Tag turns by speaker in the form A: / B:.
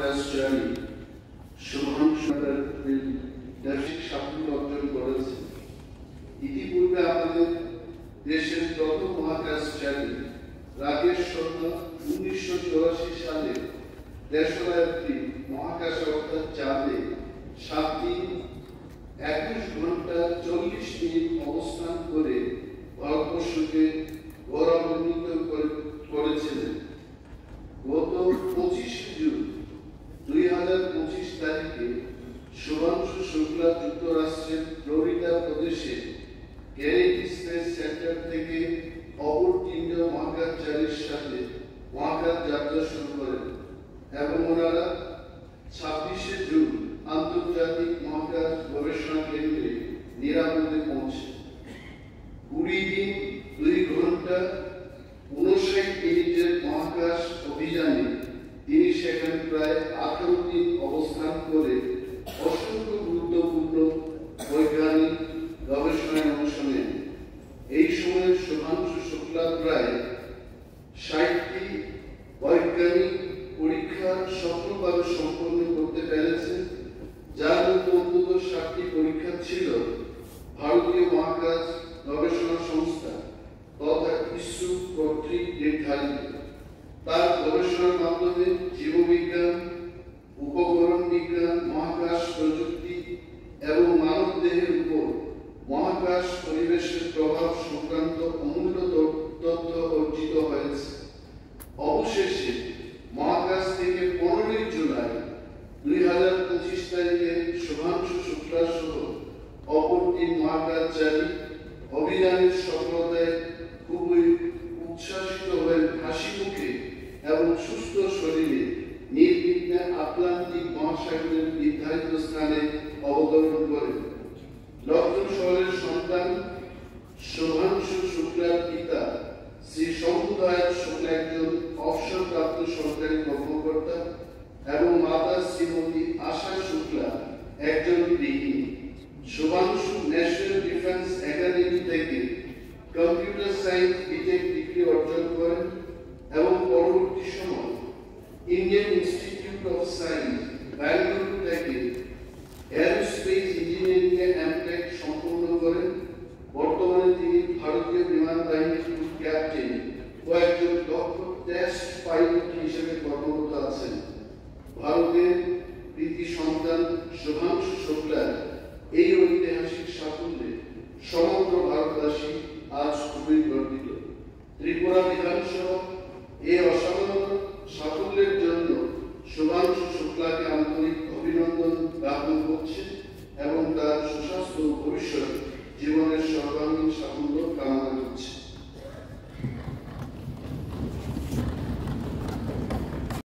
A: মহাকাশ জয়ী শুভাংশু সাফল্য অর্জন করেছে। ইতিপূর্বে আমাদের দেশের প্রথম মহাকাশচারী রাকেশ শর্মা 1984 সালে 3রা এপ্রিল মহাকাশে অর্থাৎ চাঁদে 7 দিন 21 ঘন্টা 40 মিনিট অবস্থান করে ভারতবর্ষকে গৌরবান্বিত করেছিলেন। গত 25 জুন 2025 তারিখে শুভাংশু শুক্লা যুক্তরাষ্ট্রের ফ্লোরিডা প্রদেশে কেনেডি স্পেস সেন্টার থেকে অপর 3 মহাকাশচারীর সাথে মহাকাশ যাত্রা শুরু করেন এবং ওনারা 26 জুন আন্তর্জাতিক মহাকাশ গবেষণা কেন্দ্রে নিরাপদে পৌঁছে 20 দিন 2 ঘন্টা 59 মিনিটের মহাকাশ অভিযানে তিনি সেখানে প্রায় 18 দিন অবস্থান করে অসংখ্য গুরুত্বপূর্ণ বৈজ্ঞানিক গবেষণায় অংশ নেন। এই সময়ে শুভাংশু শুক্লা প্রায় 60টি বৈজ্ঞানিক পরীক্ষা সফলভাবে সম্পন্ন করতে পেরেছেন, যার মধ্যে অন্তত 7টি পরীক্ষা ছিল ভারতীয় মহাকাশ গবেষণা সংস্থা তথা ইসরো কর্তৃক নির্ধারিত। তার গবেষণার মাধ্যমে জীববিজ্ঞান, উপকরণ বিজ্ঞান, মহাকাশ প্রযুক্তি এবং মানবদেহের উপর মহাকাশ পরিবেশের প্রভাব সংক্রান্ত অমূল্য তথ্য অর্জিত হয়েছে। অবশেষে মহাকাশ থেকে 15 জুলাই 2025 তারিখে শুভাংশু শুক্লা সহ অপর 3 মহাকাশচারী অভিযানের সফলতায় খুবই উচ্ছ্বাসিত হয়ে হাসি মুখে এবং সুস্থ শরীরে নির্বিঘ্নে আটলান্টিক মহাসাগরের নির্ধারিত স্থানে অবতরণ করেন। লন্ডন শহরের সন্তান শুভাংশু শুক্লার পিতা শ্রী শঙ্কুদয়াল শুক্লা একজন অবসরপ্রাপ্ত সরকারি কর্মকর্তা এবং মাতা শ্রীমতী আশা শুক্লা একজন গৃহিণী। শুভাংশু ন্যাশনাল ডিফেন্স একাডেমি থেকে কম্পিউটার সায়েন্স বিটেক ডিগ্রি অর্জন করেন এবং পরবর্তী সময় Indian institute of science Bengaluru থেকে এরোস্পেস ইঞ্জিনিয়ারিং এ এমটেক সম্পন্ন করেন। বর্তমানে তিনি ভারতীয় বিমান বাহিনীর গ্রুপ ক্যাপ্টেন ও একজন দক্ষ টেস্ট পাইলট হিসেবে কর্মরত আছেন। ভারতের কৃতি সন্তান শুভাংশু শুক্লার এই ঐতিহাসিক সাফল্যে সমগ্র ভারতবাসী আজ খুবই গর্বিত। ত্রিপুরা বিধানসভা এই অসাধারণ সাফল্যের জন্য শুভাংশু শুক্লাকে আন্তরিক অভিনন্দন জ্ঞাপন করছে এবং তার সুস্বাস্থ্য ভবিষ্যৎ